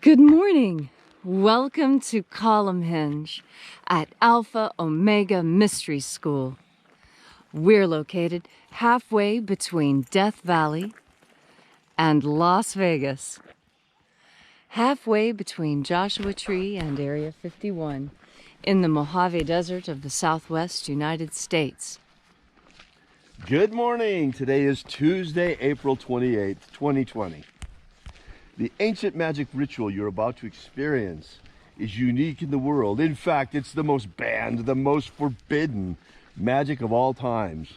Good morning. Welcome to Column Hinge at Alpha Omega Mystery School. We're located halfway between Death Valley and Las Vegas. Halfway between Joshua Tree and Area 51 in the Mojave Desert of the Southwest United States. Good morning. Today is Tuesday, April 28th, 2020. The ancient magic ritual you're about to experience is unique in the world. In fact, it's the most banned, the most forbidden magic of all times.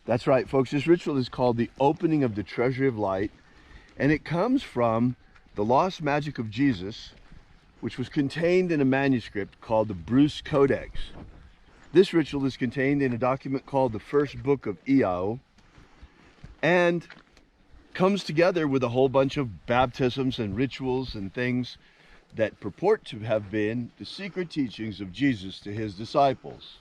That's right, folks. This ritual is called the opening of the treasury of light, and it comes from the lost magic of Jesus, which was contained in a manuscript called the Bruce Codex. This ritual is contained in a document called the First Book of Iao, and comes together with a whole bunch of baptisms and rituals and things that purport to have been the secret teachings of Jesus to his disciples.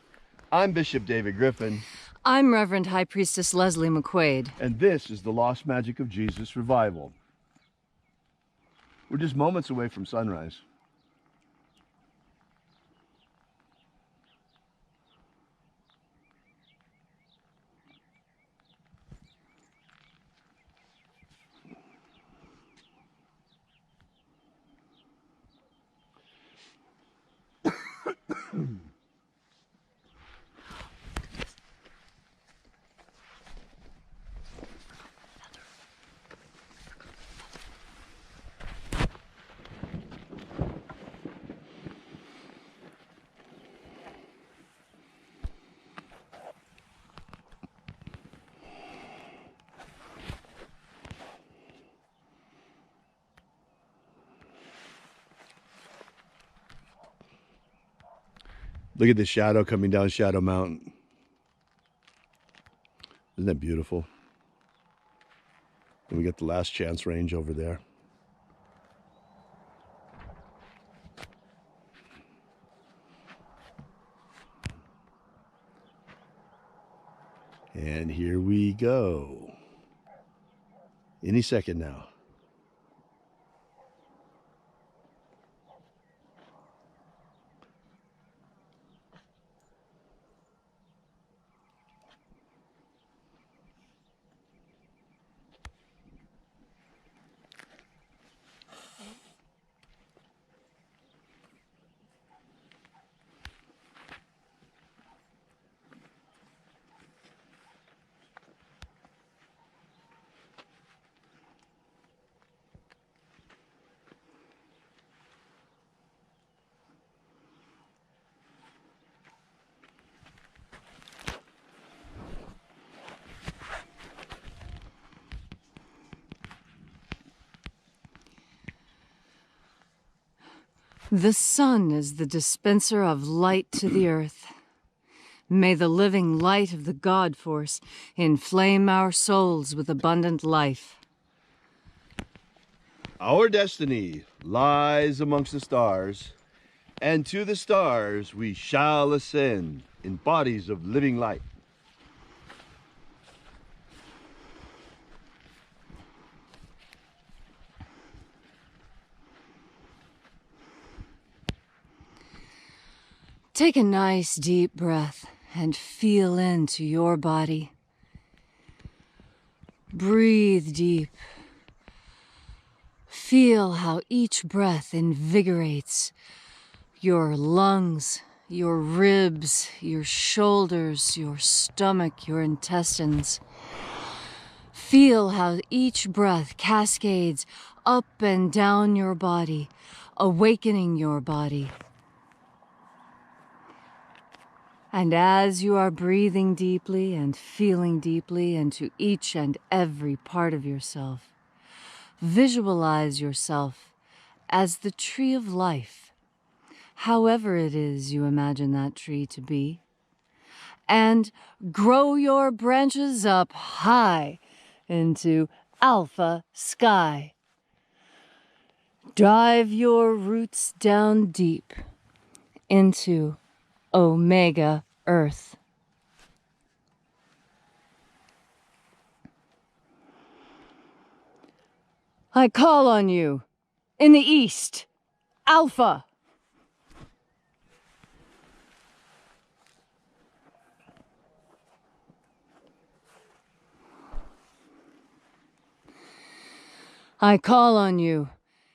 I'm Bishop David Griffin. I'm Reverend High Priestess Leslie McQuaid. And this is the Lost Magic of Jesus Revival. We're just moments away from sunrise. Look at the shadow coming down Shadow Mountain. Isn't that beautiful? And we got the Last Chance Range over there. And here we go. Any second now. The sun is the dispenser of light to the earth. May the living light of the God Force inflame our souls with abundant life. Our destiny lies amongst the stars, and to the stars we shall ascend in bodies of living light. Take a nice deep breath and feel into your body. Breathe deep. Feel how each breath invigorates your lungs, your ribs, your shoulders, your stomach, your intestines. Feel how each breath cascades up and down your body, awakening your body. And as you are breathing deeply and feeling deeply into each and every part of yourself, visualize yourself as the tree of life, however it is you imagine that tree to be, and grow your branches up high into alpha sky. Dive your roots down deep into Omega Earth. I call on you In the east, Alpha. I call on you.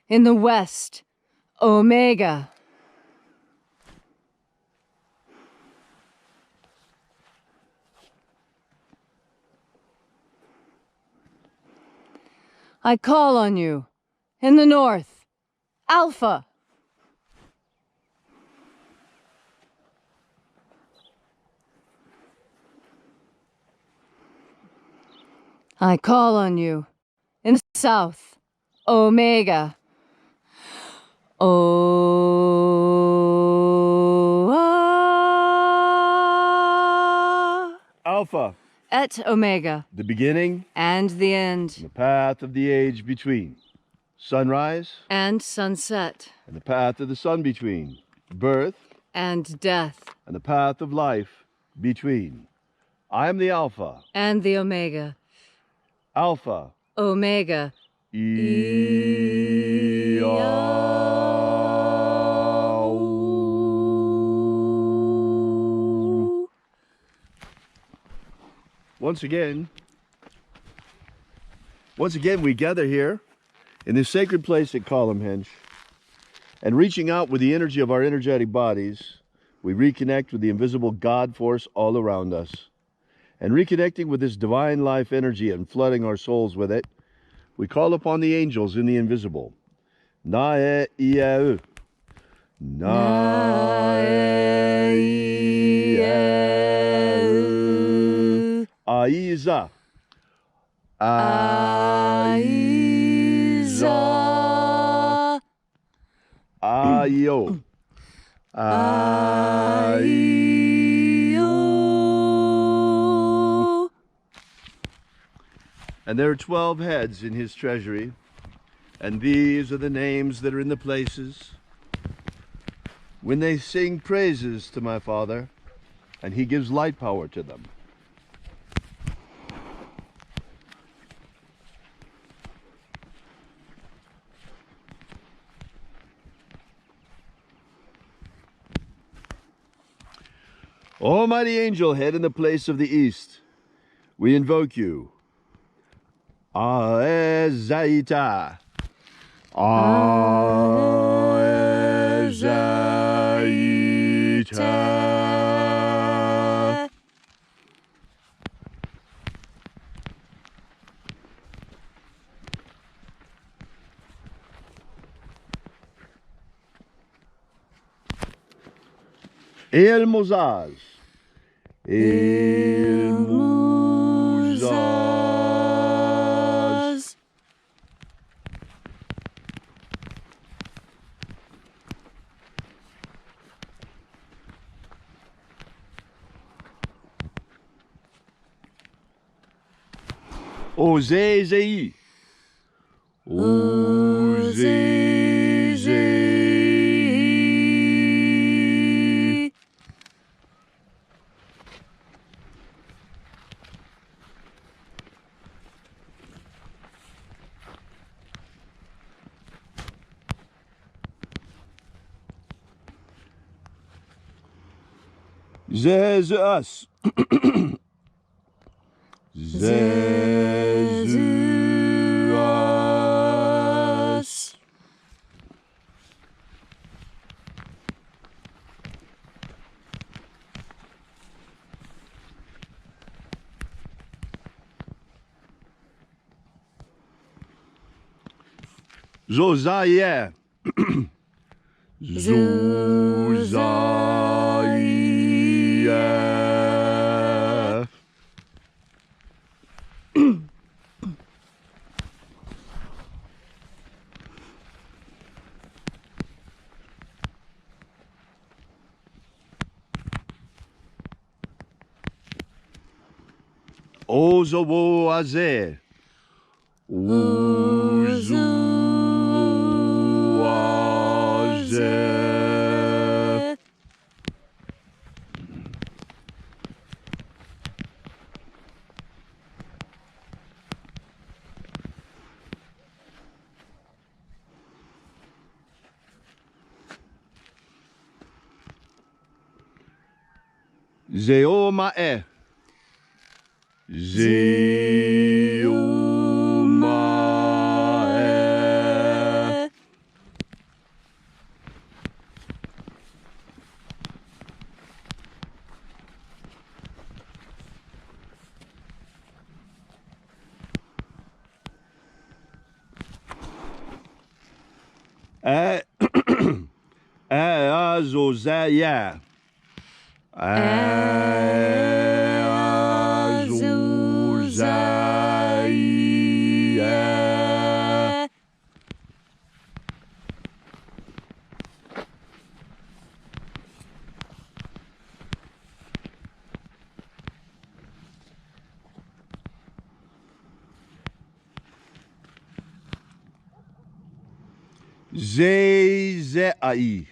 In the west, Omega. I call on you. In the north, Alpha. I call on you. In the south, Omega. Alpha, Et Omega. the beginning And the end. and the path of the age between. Sunrise And sunset. and the path of the sun between. Birth And death. and the path of life between. I am the Alpha. And the Omega. Alpha. Omega. Once again, we gather here in this sacred place at Columhenge, and reaching out with the energy of our energetic bodies, we reconnect with the invisible God force all around us. And reconnecting with this divine life energy and flooding our souls with it, we call upon the angels in the invisible. Na-e-ia-u. Na-e-ia-u. Aiza. Aiza. Ayo. Ayo. And there are 12 heads in his treasury, and these are the names that are in the places. When they sing praises to my Father, and he gives light power to them. Almighty angel, head in the place of the east, we invoke you. Aezaita. Aezaita. El Mozaz. El Mozaz. Ozezei. Ozezei. Zeus. Zeus. Josiah. Josiah. Ozowoazeh. Ozowoazeh. Zeoma'e. Zeoma'e. Azozaya. Azozaya. Zezai.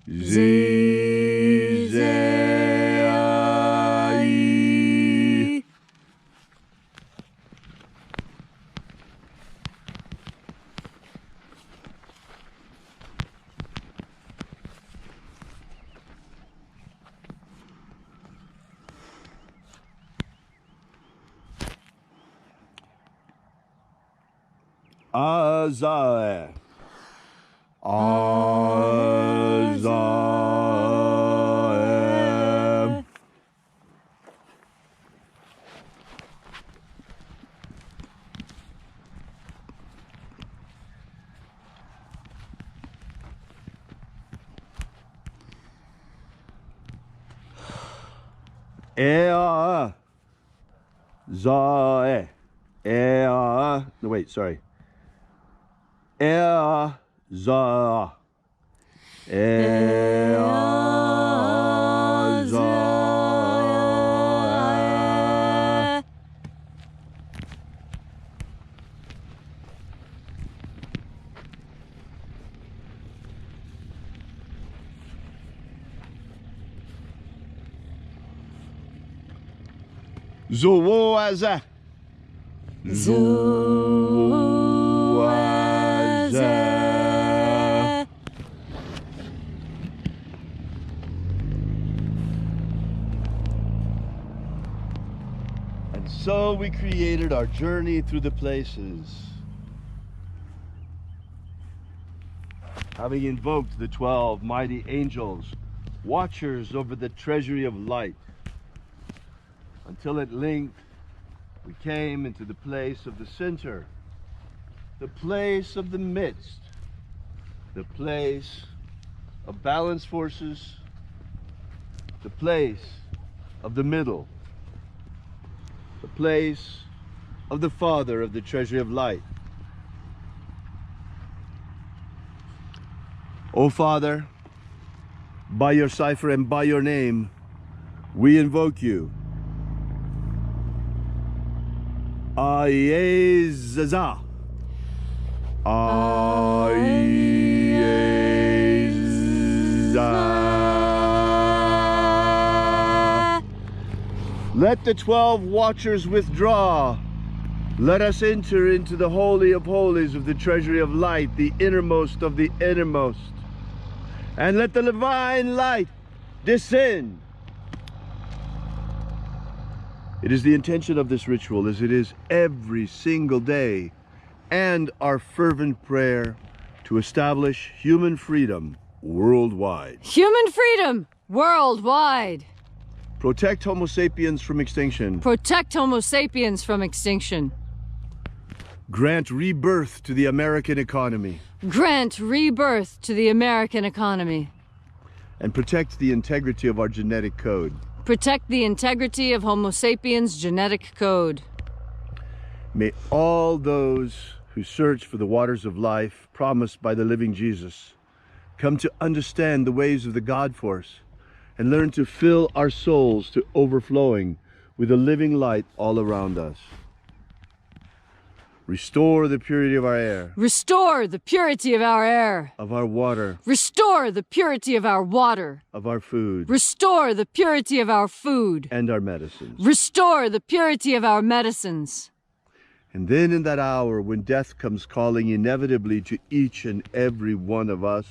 Zezai. Azae. Azae. Ea. Zae. Ea. No, wait, sorry. Ea. Za. Ea. Za. Zoaza. Zoaza. And so we created our journey through the places, having invoked the 12 mighty angels, watchers over the treasury of light, until at length we came into the place of the center, the place of the midst, the place of balanced forces, the place of the middle, the place of the Father of the treasury of light. O Father, by your cipher and by your name, we invoke you. Ayezaza. Ayezaza. Let the 12 watchers withdraw. Let us enter into the Holy of Holies of the treasury of light, the innermost of the innermost. And let the divine light descend. It is the intention of this ritual, as it is every single day, and our fervent prayer to establish human freedom worldwide. Human freedom worldwide. Protect Homo sapiens from extinction. Protect Homo sapiens from extinction. Grant rebirth to the American economy. Grant rebirth to the American economy. And protect the integrity of our genetic code. Protect the integrity of Homo sapiens' genetic code. May all those who search for the waters of life promised by the living Jesus come to understand the ways of the God force and learn to fill our souls to overflowing with the living light all around us. Restore the purity of our air. Restore the purity of our air. Of our water. Restore the purity of our water. Of our food. Restore the purity of our food. And our medicines. Restore the purity of our medicines. And then in that hour when death comes calling inevitably to each and every one of us,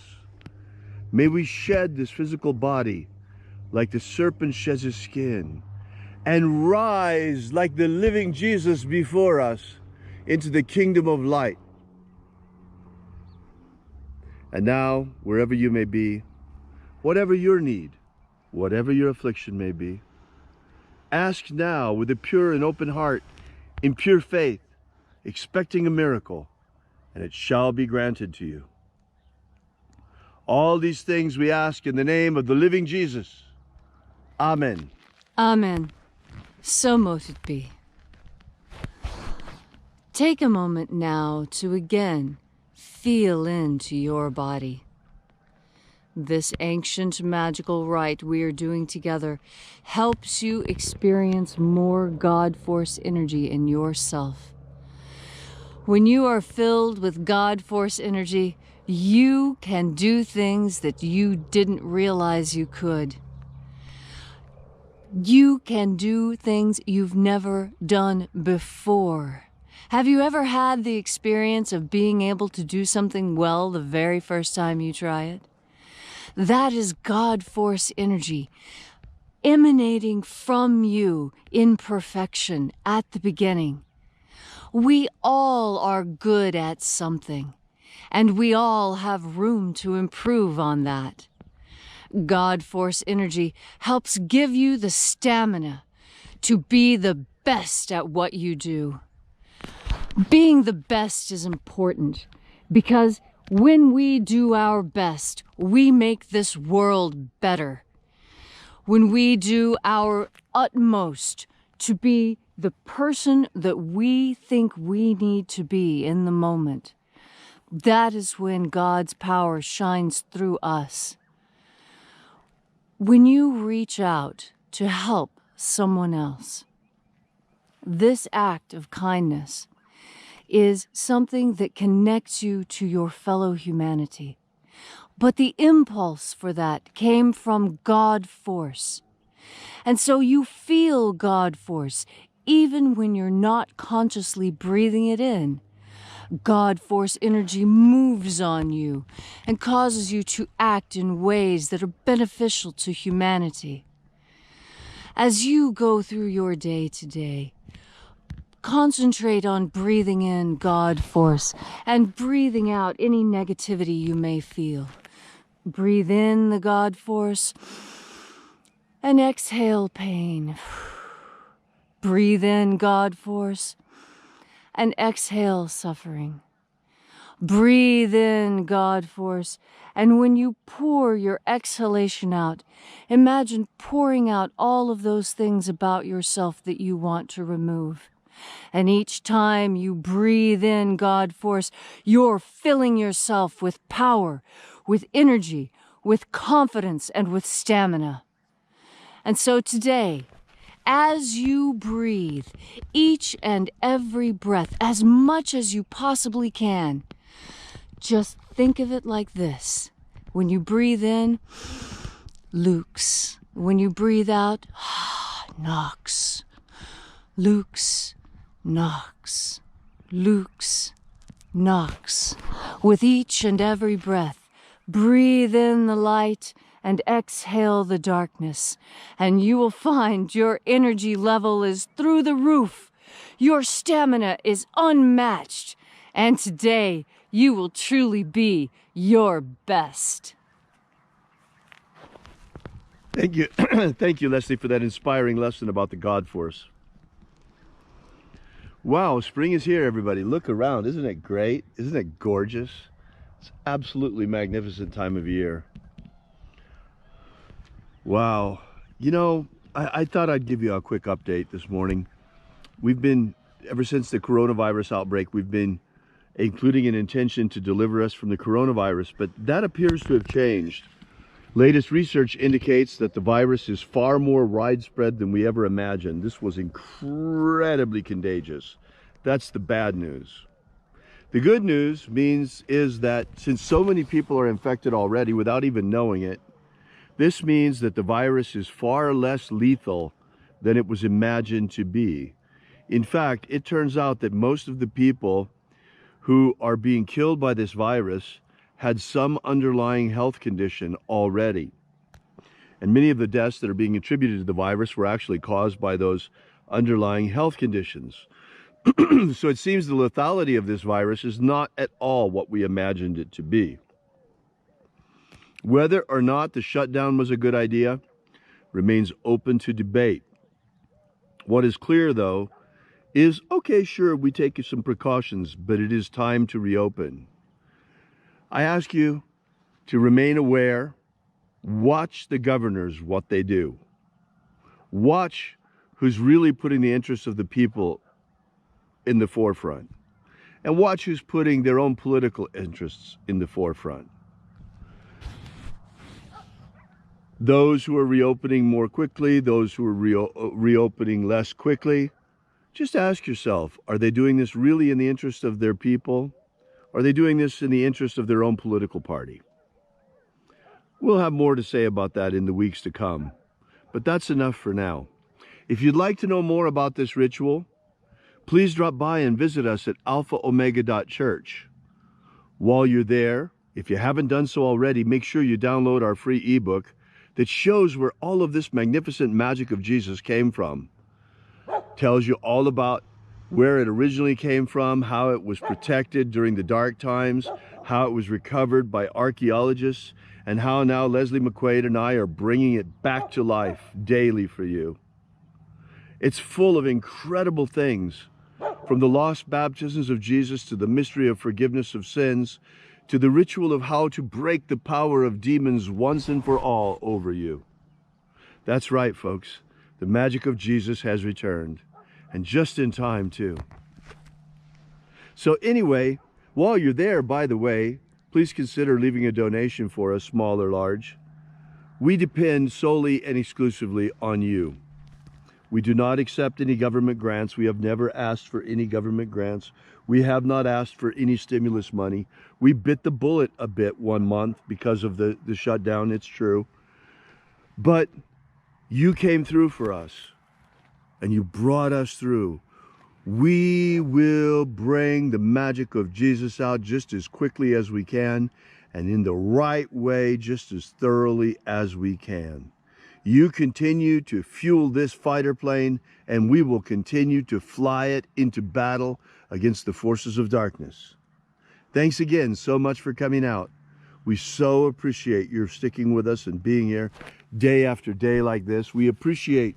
may we shed this physical body, like the serpent sheds his skin, and rise like the living Jesus before us into the kingdom of light. And now, wherever you may be, whatever your need, whatever your affliction may be, ask now with a pure and open heart, in pure faith, expecting a miracle, and it shall be granted to you. All these things we ask in the name of the living Jesus. Amen. Amen. So mote it be. Take a moment now to again feel into your body. This ancient magical rite we are doing together helps you experience more God Force energy in yourself. When you are filled with God Force energy, you can do things that you didn't realize you could. You can do things you've never done before. Have you ever had the experience of being able to do something well the very first time you try it? That is God Force energy emanating from you in perfection at the beginning. We all are good at something, and we all have room to improve on that. God Force energy helps give you the stamina to be the best at what you do. Being the best is important because when we do our best, we make this world better. When we do our utmost to be the person that we think we need to be in the moment, that is when God's power shines through us. When you reach out to help someone else, this act of kindness is something that connects you to your fellow humanity. But the impulse for that came from God Force. And so you feel God Force even when you're not consciously breathing it in. God Force energy moves on you and causes you to act in ways that are beneficial to humanity. As you go through your day today, concentrate on breathing in God Force and breathing out any negativity you may feel. Breathe in the God Force and exhale pain. Breathe in God Force and exhale suffering. Breathe in God Force, and when you pour your exhalation out, imagine pouring out all of those things about yourself that you want to remove. And each time you breathe in God Force, you're filling yourself with power, with energy, with confidence, and with stamina. And so today, as you breathe, each and every breath, as much as you possibly can, just think of it like this. When you breathe in, Lukes. When you breathe out, Nox. Lukes, Nox. Lukes, Nox. With each and every breath, breathe in the light and exhale the darkness, and you will find your energy level is through the roof. Your stamina is unmatched, and today you will truly be your best. Thank you. Thank you, Leslie, for that inspiring lesson about the God Force. Wow, spring is here, everybody. Look around. Isn't it great? Isn't it gorgeous? It's absolutely magnificent time of year. Wow. You know, I thought I'd give you a quick update this morning. We've been, ever since the coronavirus outbreak, we've been including an intention to deliver us from the coronavirus, but that appears to have changed. Latest research indicates that the virus is far more widespread than we ever imagined. This was incredibly contagious. That's the bad news. The good news is that since so many people are infected already without even knowing it, this means that the virus is far less lethal than it was imagined to be. In fact, it turns out that most of the people who are being killed by this virus had some underlying health condition already. And many of the deaths that are being attributed to the virus were actually caused by those underlying health conditions. So it seems the lethality of this virus is not at all what we imagined it to be. Whether or not the shutdown was a good idea remains open to debate. What is clear, though, is, okay, sure, we take some precautions, but it is time to reopen. I ask you to remain aware. Watch the governors, what they do. Watch who's really putting the interests of the people in the forefront. And watch who's putting their own political interests in the forefront. Those who are reopening more quickly, those who are reopening less quickly, just ask yourself, are they doing this really in the interest of their people? Are they doing this in the interest of their own political party? We'll have more to say about that in the weeks to come, but that's enough for now. If you'd like to know more about this ritual, please drop by and visit us at alphaomega.church. While you're there, if you haven't done so already, make sure you download our free ebook that shows where all of this magnificent magic of Jesus came from. Tells you all about where it originally came from, how it was protected during the dark times, how it was recovered by archaeologists, and how now Leslie McQuaid and I are bringing it back to life daily for you. It's full of incredible things, from the lost baptisms of Jesus to the mystery of forgiveness of sins, to the ritual of how to break the power of demons once and for all over you. That's right, folks. The magic of Jesus has returned, and just in time, too. So anyway, while you're there, by the way, please consider leaving a donation for us, small or large. We depend solely and exclusively on you. We do not accept any government grants. We have never asked for any government grants. We have not asked for any stimulus money. We bit the bullet a bit one month because of the shutdown, it's true. But you came through for us, and you brought us through. We will bring the magic of Jesus out just as quickly as we can, and in the right way just as thoroughly as we can. You continue to fuel this fighter plane, and we will continue to fly it into battle against the forces of darkness. Thanks again so much for coming out. We so appreciate your sticking with us and being here day after day like this. We appreciate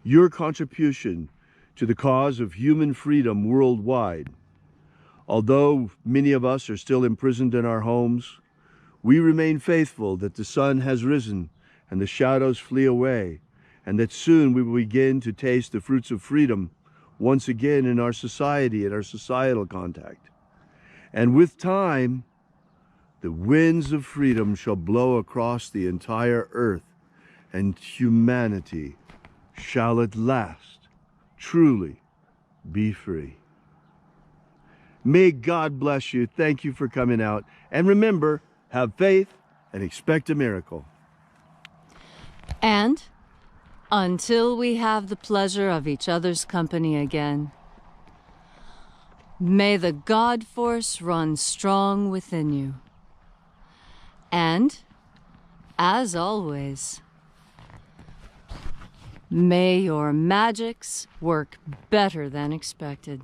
your contribution to the cause of human freedom worldwide. Although many of us are still imprisoned in our homes, we remain faithful that the sun has risen and the shadows flee away, and that soon we will begin to taste the fruits of freedom once again in our society and our societal contact. And with time, the winds of freedom shall blow across the entire earth, and humanity shall at last truly be free. May God bless you. Thank you for coming out. And remember, have faith and expect a miracle. And until we have the pleasure of each other's company again, may the God force run strong within you. And, as always, may your magics work better than expected.